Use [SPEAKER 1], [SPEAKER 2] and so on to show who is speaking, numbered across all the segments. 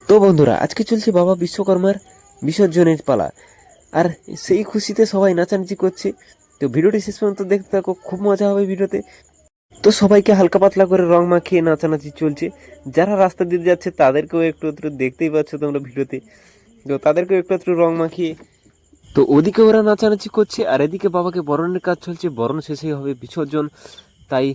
[SPEAKER 1] তো বন্ধুরা, আজকে চলছে বাবা বিশ্বকর্মার বিসর্জনের পালা। আর সেই খুশিতে সবাই নাচানাচি করছে। তো ভিডিওটি শেষ পর্যন্ত দেখতে থাকো, খুব মজা হবে ভিডিওতে। তো সবাইকে হালকা পাতলা করে রং মাখিয়ে নাচানাচি চলছে। যারা রাস্তা দিয়ে যাচ্ছে তাদেরকেও একটু একটু দেখতেই পাচ্ছ তোমরা ভিডিওতে। তো তাদেরকেও একটু একটু রং মাখিয়ে, তো ওদিকে ওরা নাচানাচি করছে আর এদিকে বাবাকে বরণের কাজ চলছে। বরণ শেষেই হবে বিসর্জন, তাই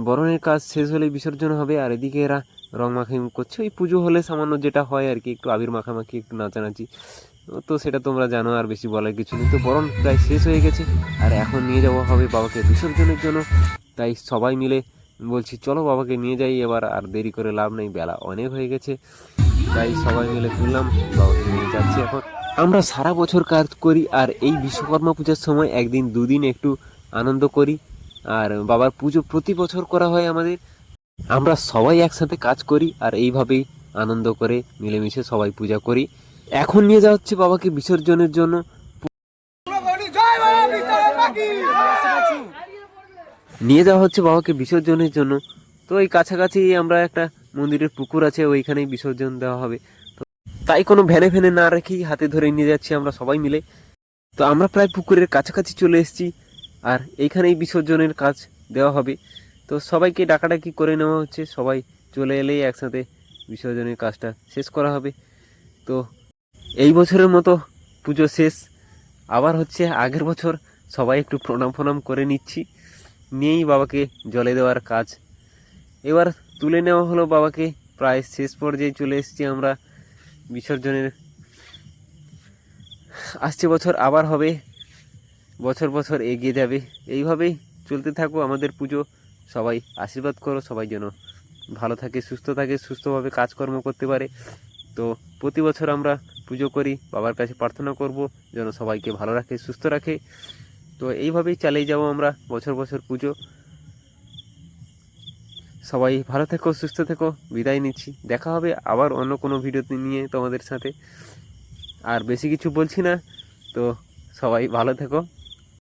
[SPEAKER 1] বরণের কাজ শেষ হলেই বিসর্জন হবে। আর এদিকে এরা রং মাখামাখি করছে, ওই পুজো হলে সামান্য যেটা হয় আর কি, একটু আবির মাখামাখি, একটু নাচানাচি। তো সেটা তোমরা জানো, আর বেশি বলার কিছু নেই। তো বরণ প্রায় শেষ হয়ে গেছে আর এখন নিয়ে যাওয়া হবে বাবাকে বিসর্জনের জন্য। তাই সবাই মিলে বলছি চলো বাবাকে নিয়ে যাই এবার, আর দেরি করে লাভ নেই, বেলা অনেক হয়ে গেছে। তাই সবাই মিলে তুললাম, বাবাকে নিয়ে যাচ্ছি এখন। আমরা সারা বছর কাজ করি আর এই বিশ্বকর্মা পূজার সময় একদিন দুদিন একটু আনন্দ করি। আর বাবার পুজো প্রতি বছর করা হয় আমাদের। আমরা সবাই একসাথে কাজ করি আর এইভাবেই আনন্দ করে মিলেমিশে সবাই পূজা করি। এখন নিয়ে যাওয়া হচ্ছে বাবাকে বিসর্জনের জন্য। নিয়ে যাওয়া হচ্ছে বাবাকে বিসর্জনের জন্য। তো এই কাছাকাছি আমরা একটা মন্দিরের পুকুর আছে, ওইখানেই বিসর্জন দেওয়া হবে। তো তাই কোনো ভ্যানে ফ্যানে না রেখেই হাতে ধরে নিয়ে যাচ্ছি আমরা সবাই মিলে। তো আমরা প্রায় পুকুরের কাছাকাছি চলে এসেছি আর এইখানেই বিসর্জনের কাজ দেওয়া হবে। তো সবাইকে ডাকাডাকি করে নেওয়া হচ্ছে, সবাই চলে এলেই একসাথে বিসর্জনের কাজটা শেষ করা হবে। তো এই বছরের মতো পুজো শেষ। আবার হচ্ছে আগের বছর সবাই একটু প্রণাম ফণাম করে নিচ্ছি, নিয়েই বাবাকে জলে দেওয়ার কাজ এবার তুলে নেওয়া হলো বাবাকে। প্রায় শেষ পর্যায়ে চলে এসেছি আমরা বিসর্জনের। আসছে বছর আবার হবে, বছর বছর এগিয়ে যাবে। এইভাবেই চলতে থাকো আমাদের পুজো। সবাই আশীর্বাদ করো, সবাই যেন ভালো থাকে, সুস্থ থাকে, সুস্থভাবে কাজকর্ম করতে পারে। তো প্রতি বছর আমরা পুজো করি, বাবার কাছে প্রার্থনা করব যেন সবাইকে ভালো রাখে, সুস্থ রাখে। তো এইভাবেই চালিয়ে যাব আমরা বছর বছর পুজো। সবাই ভালো থেকো, সুস্থ থেকো, বিদায় নিচ্ছি। দেখা হবে আবার অন্য কোনো ভিডিও নিয়ে তোমাদের সাথে। আর বেশি কিছু বলছি না, তো সবাই ভালো থেকো।